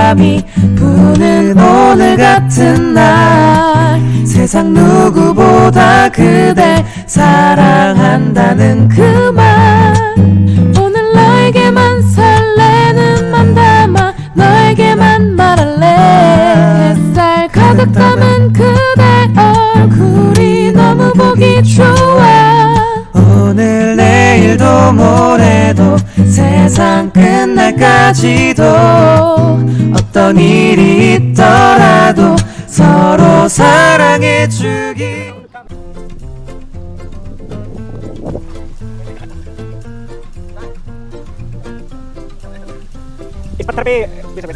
바람이 부는 오늘 같은 날, 세상 누구보다 그댈 사랑한다는 그 말, 오늘 나에게만 설레는 맘 담아 너에게만 말할래. 햇살 가득 담은 그대 얼굴이 너무 보기 좋아. 오늘 내일도 모레도 세상 끝날까지도 어떤 일이 있더라도 서로 사랑해주기. Tapi bisa